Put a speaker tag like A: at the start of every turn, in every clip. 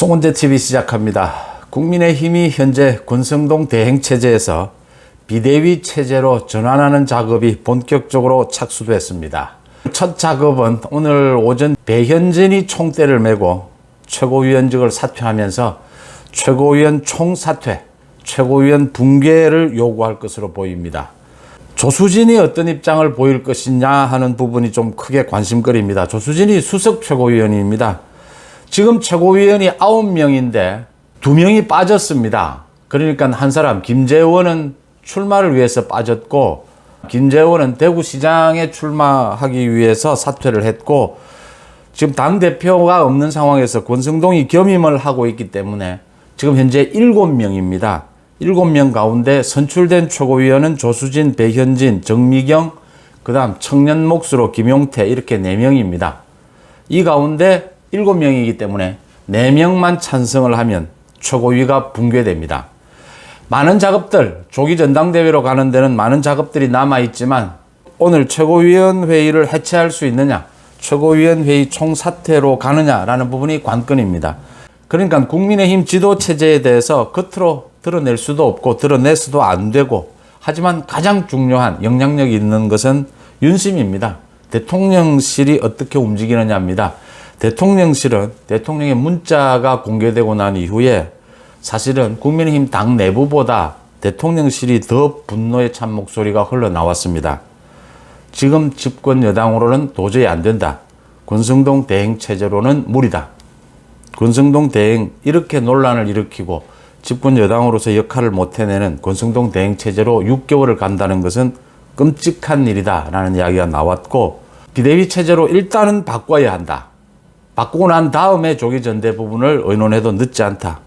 A: 송은재TV 시작합니다. 국민의힘이 현재 권성동 대행체제에서 비대위 체제로 전환하는 작업이 본격적으로 착수됐습니다. 첫 작업은 오늘 오전 배현진이 총대를 메고 최고위원직을 사퇴하면서 최고위원 총사퇴, 최고위원 붕괴를 요구할 것으로 보입니다. 조수진이 어떤 입장을 보일 것이냐 하는 부분이 좀 크게 관심거리입니다. 조수진이 수석 최고위원입니다. 지금 최고위원이 9명인데 2명이 빠졌습니다. 그러니까 한 사람, 김재원은 출마를 위해서 빠졌고, 김재원은 대구시장에 출마하기 위해서 사퇴를 했고, 지금 당대표가 없는 상황에서 권성동이 겸임을 하고 있기 때문에 지금 현재 7명입니다. 7명 가운데 선출된 최고위원은 조수진, 배현진, 정미경, 그 다음 청년 몫으로 김용태, 이렇게 4명입니다. 이 가운데 7명이기 때문에 4명만 찬성을 하면 최고위가 붕괴됩니다. 많은 작업들, 조기 전당대회로 가는 데는 많은 작업들이 남아있지만 오늘 최고위원 회의를 해체할 수 있느냐, 최고위원 회의 총사퇴로 가느냐라는 부분이 관건입니다. 그러니까 국민의힘 지도체제에 대해서 겉으로 드러낼 수도 없고 드러내서도 안 되고, 하지만 가장 중요한 영향력이 있는 것은 윤심입니다. 대통령실이 어떻게 움직이느냐입니다. 대통령실은 대통령의 문자가 공개되고 난 이후에 사실은 국민의힘 당 내부보다 대통령실이 더 분노에 찬 목소리가 흘러나왔습니다. 지금 집권 여당으로는 도저히 안 된다. 권성동 대행 체제로는 무리다. 권성동 대행, 이렇게 논란을 일으키고 집권 여당으로서 역할을 못 해내는 권성동 대행 체제로 6개월을 간다는 것은 끔찍한 일이다 라는 이야기가 나왔고, 비대위 체제로 일단은 바꿔야 한다. 바꾸고 난 다음에 조기 전대 부분을 의논해도 늦지 않다.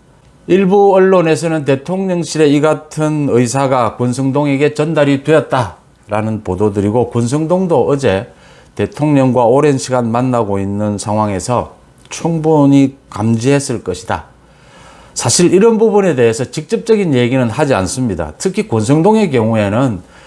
A: 일부 언론에서는 대통령실의 이 같은 의사가 권성동에게 전달이 되었다라는 보도들이고, 권성동도 어제 대통령과 오랜 시간 만나고 있는 상황에서 충분히 감지했을 것이다. 사실 이런 부분에 대해서 직접적인 얘기는 하지 않습니다. 특히 권성동의 경우에는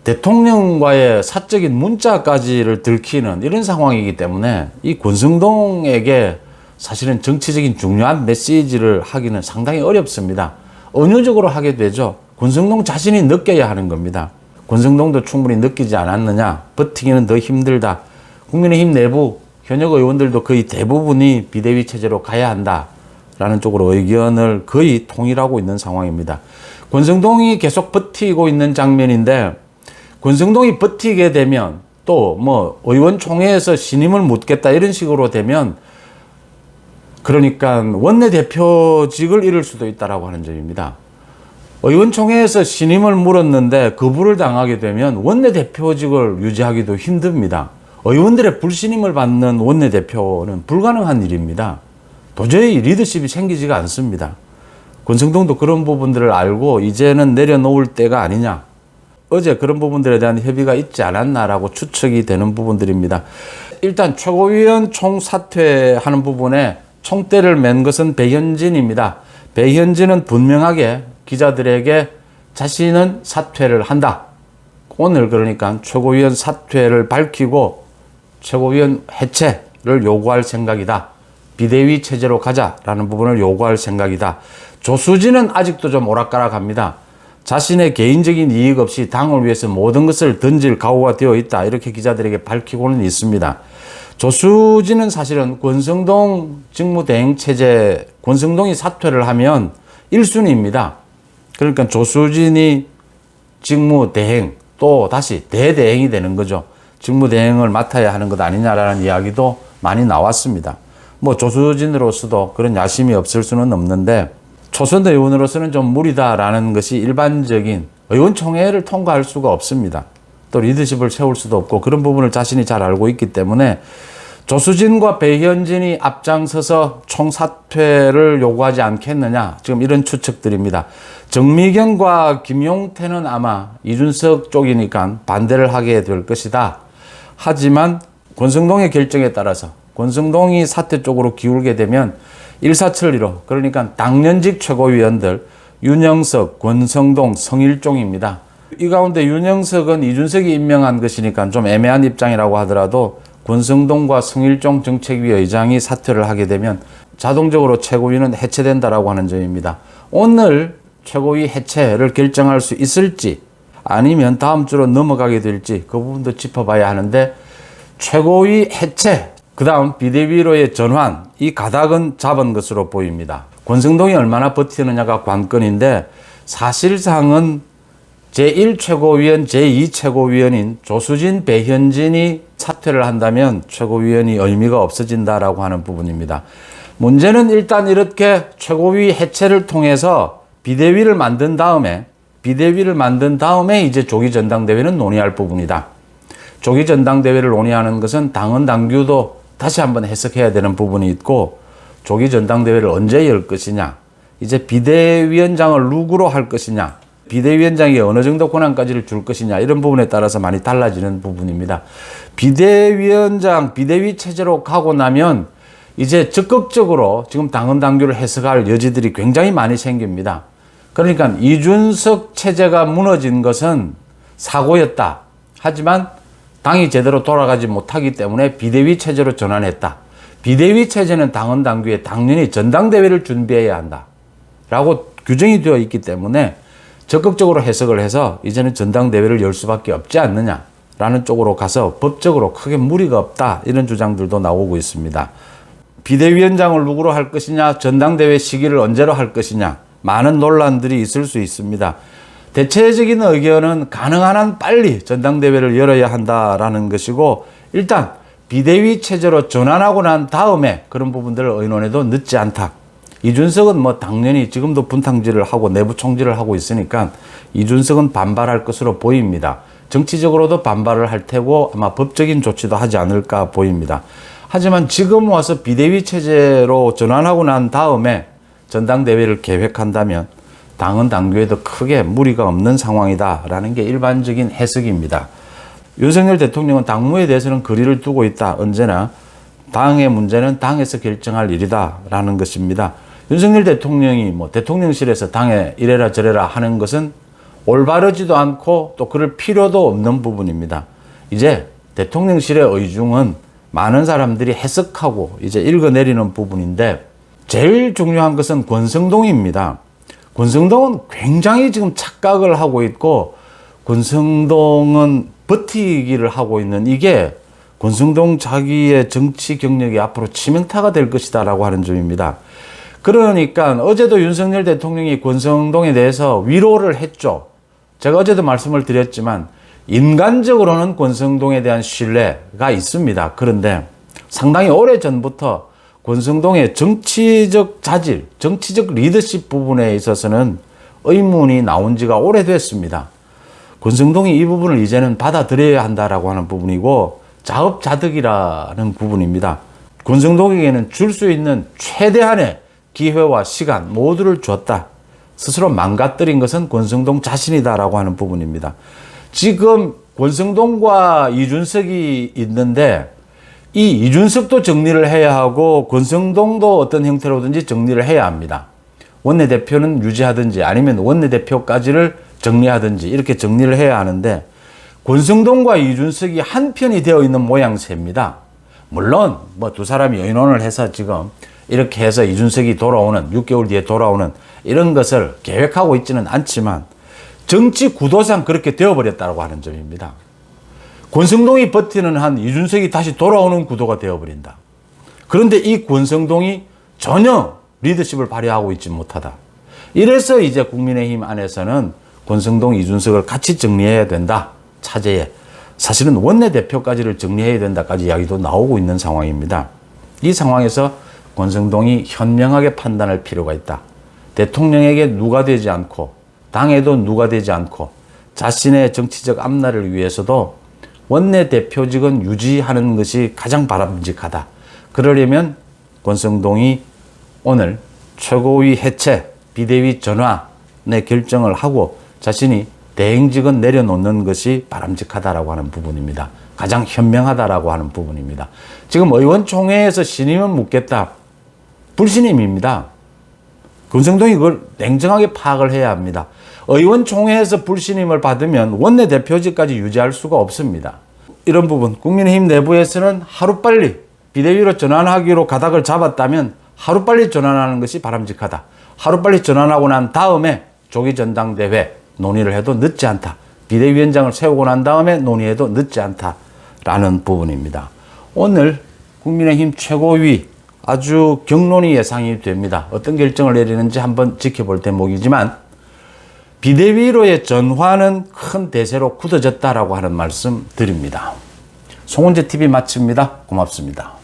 A: 대통령과의 사적인 문자까지를 들키는 이런 상황이기 때문에 이 권성동에게 사실은 정치적인 중요한 메시지를 하기는 상당히 어렵습니다. 언어적으로 하게 되죠. 권성동 자신이 느껴야 하는 겁니다. 권성동도 충분히 느끼지 않았느냐, 버티기는 더 힘들다. 국민의힘 내부 현역 의원들도 거의 대부분이 비대위 체제로 가야 한다라는 쪽으로 의견을 거의 통일하고 있는 상황입니다. 권성동이 계속 버티고 있는 장면인데, 권성동이 버티게 되면 또 뭐 의원총회에서 신임을 묻겠다 이런 식으로 되면, 그러니까 원내대표직을 잃을 수도 있다라고 하는 점입니다. 의원총회에서 신임을 물었는데 거부를 당하게 되면 원내대표직을 유지하기도 힘듭니다. 의원들의 불신임을 받는 원내대표는 불가능한 일입니다. 도저히 리더십이 생기지가 않습니다. 권성동도 그런 부분들을 알고 이제는 내려놓을 때가 아니냐, 어제 그런 부분들에 대한 협의가 있지 않았나라고 추측이 되는 부분들입니다. 일단 최고위원 총사퇴하는 부분에 총대를 맨 것은 배현진입니다. 배현진은 분명하게 기자들에게 자신은 사퇴를 한다. 오늘 그러니까 최고위원 사퇴를 밝히고 최고위원 해체를 요구할 생각이다. 비대위 체제로 가자라는 부분을 요구할 생각이다. 조수진은 아직도 좀 오락가락합니다. 자신의 개인적인 이익 없이 당을 위해서 모든 것을 던질 각오가 되어 있다. 이렇게 기자들에게 밝히고는 있습니다. 조수진은 사실은 권성동 직무대행체제, 권성동이 사퇴를 하면 1순위입니다. 그러니까 조수진이 직무대행, 또 다시 대대행이 되는 거죠. 직무대행을 맡아야 하는 것 아니냐라는 이야기도 많이 나왔습니다. 뭐 조수진으로서도 그런 야심이 없을 수는 없는데, 초선 의원으로서는 좀 무리다라는 것이 일반적인 의원총회를 통과할 수가 없습니다. 또 리더십을 세울 수도 없고 그런 부분을 자신이 잘 알고 있기 때문에 조수진과 배현진이 앞장서서 총사퇴를 요구하지 않겠느냐, 지금 이런 추측들입니다. 정미경과 김용태는 아마 이준석 쪽이니까 반대를 하게 될 것이다. 하지만 권성동의 결정에 따라서 권성동이 사퇴 쪽으로 기울게 되면 일사천리로, 그러니까 당연직 최고위원들 윤영석, 권성동, 성일종입니다. 이 가운데 윤영석은 이준석이 임명한 것이니까 좀 애매한 입장이라고 하더라도 권성동과 성일종 정책위 의장이 사퇴를 하게 되면 자동적으로 최고위는 해체된다라고 하는 점입니다. 오늘 최고위 해체를 결정할 수 있을지 아니면 다음 주로 넘어가게 될지 그 부분도 짚어봐야 하는데, 최고위 해체, 그 다음 비대위로의 전환, 이 가닥은 잡은 것으로 보입니다. 권성동이 얼마나 버티느냐가 관건인데, 사실상은 제1최고위원, 제2최고위원인 조수진, 배현진이 사퇴를 한다면 최고위원이 의미가 없어진다라고 하는 부분입니다. 문제는 일단 이렇게 최고위 해체를 통해서 비대위를 만든 다음에 이제 조기 전당대회는 논의할 부분이다. 조기 전당대회를 논의하는 것은 당헌 당규도 다시 한번 해석해야 되는 부분이 있고, 조기 전당대회를 언제 열 것이냐, 이제 비대위원장을 누구로 할 것이냐, 비대위원장이 어느 정도 권한까지를 줄 것이냐, 이런 부분에 따라서 많이 달라지는 부분입니다. 비대위원장, 비대위 체제로 가고 나면 이제 적극적으로 지금 당헌 당규를 해석할 여지들이 굉장히 많이 생깁니다. 그러니까 이준석 체제가 무너진 것은 사고였다. 하지만 당이 제대로 돌아가지 못하기 때문에 비대위 체제로 전환했다. 비대위 체제는 당헌 당규에 당연히 전당대회를 준비해야 한다 라고 규정이 되어 있기 때문에 적극적으로 해석을 해서 이제는 전당대회를 열 수밖에 없지 않느냐라는 쪽으로 가서 법적으로 크게 무리가 없다, 이런 주장들도 나오고 있습니다. 비대위원장을 누구로 할 것이냐, 전당대회 시기를 언제로 할 것이냐, 많은 논란들이 있을 수 있습니다. 대체적인 의견은 가능한 한 빨리 전당대회를 열어야 한다라는 것이고, 일단 비대위 체제로 전환하고 난 다음에 그런 부분들을 의논해도 늦지 않다. 이준석은 뭐 당연히 지금도 분탕질을 하고 내부 총질을 하고 있으니까 이준석은 반발할 것으로 보입니다. 정치적으로도 반발을 할 테고 아마 법적인 조치도 하지 않을까 보입니다. 하지만 지금 와서 비대위 체제로 전환하고 난 다음에 전당대회를 계획한다면 당헌 당규에도 크게 무리가 없는 상황이다라는 게 일반적인 해석입니다. 윤석열 대통령은 당무에 대해서는 거리를 두고 있다. 언제나 당의 문제는 당에서 결정할 일이다라는 것입니다. 윤석열 대통령이 뭐 대통령실에서 당에 이래라 저래라 하는 것은 올바르지도 않고 또 그럴 필요도 없는 부분입니다. 이제 대통령실의 의중은 많은 사람들이 해석하고 이제 읽어내리는 부분인데, 제일 중요한 것은 권성동입니다. 권성동은 굉장히 지금 착각을 하고 있고, 권성동은 버티기를 하고 있는, 이게 권성동 자기의 정치 경력이 앞으로 치명타가 될 것이다 라고 하는 점입니다. 그러니까 어제도 윤석열 대통령이 권성동에 대해서 위로를 했죠. 제가 어제도 말씀을 드렸지만 인간적으로는 권성동에 대한 신뢰가 있습니다. 그런데 상당히 오래전부터 권성동의 정치적 자질, 정치적 리더십 부분에 있어서는 의문이 나온 지가 오래됐습니다. 권성동이 이 부분을 이제는 받아들여야 한다라고 하는 부분이고, 자업자득이라는 부분입니다. 권성동에게는 줄 수 있는 최대한의 기회와 시간 모두를 줬다. 스스로 망가뜨린 것은 권성동 자신이다라고 하는 부분입니다. 지금 권성동과 이준석이 있는데, 이 이준석도 정리를 해야 하고 권성동도 어떤 형태로든지 정리를 해야 합니다. 원내대표는 유지하든지 아니면 원내대표까지를 정리하든지 이렇게 정리를 해야 하는데, 권성동과 이준석이 한편이 되어 있는 모양새입니다. 물론 뭐 두 사람이 의논을 해서 지금 이렇게 해서 이준석이 돌아오는, 6개월 뒤에 돌아오는 이런 것을 계획하고 있지는 않지만 정치 구도상 그렇게 되어버렸다고 하는 점입니다. 권성동이 버티는 한 이준석이 다시 돌아오는 구도가 되어버린다. 그런데 이 권성동이 전혀 리더십을 발휘하고 있지 못하다. 이래서 이제 국민의힘 안에서는 권성동, 이준석을 같이 정리해야 된다. 차제에. 사실은 원내대표까지를 정리해야 된다까지 이야기도 나오고 있는 상황입니다. 이 상황에서 권성동이 현명하게 판단할 필요가 있다. 대통령에게 누가 되지 않고 당에도 누가 되지 않고 자신의 정치적 앞날을 위해서도 원내대표직은 유지하는 것이 가장 바람직하다. 그러려면 권성동이 오늘 최고위 해체, 비대위 전환의 결정을 하고 자신이 대행직은 내려놓는 것이 바람직하다라고 하는 부분입니다. 가장 현명하다라고 하는 부분입니다. 지금 의원총회에서 신임은 묻겠다. 불신임입니다. 권성동이 그걸 냉정하게 파악을 해야 합니다. 의원총회에서 불신임을 받으면 원내대표직까지 유지할 수가 없습니다. 이런 부분 국민의힘 내부에서는 하루빨리 비대위로 전환하기로 가닥을 잡았다면 하루빨리 전환하는 것이 바람직하다. 하루빨리 전환하고 난 다음에 조기 전당대회 논의를 해도 늦지 않다. 비대위원장을 세우고 난 다음에 논의해도 늦지 않다라는 부분입니다. 오늘 국민의힘 최고위 아주 격론이 예상이 됩니다. 어떤 결정을 내리는지 한번 지켜볼 대목이지만 비대위로의 전환은 큰 대세로 굳어졌다라고 하는 말씀 드립니다. 송은재 TV 마칩니다. 고맙습니다.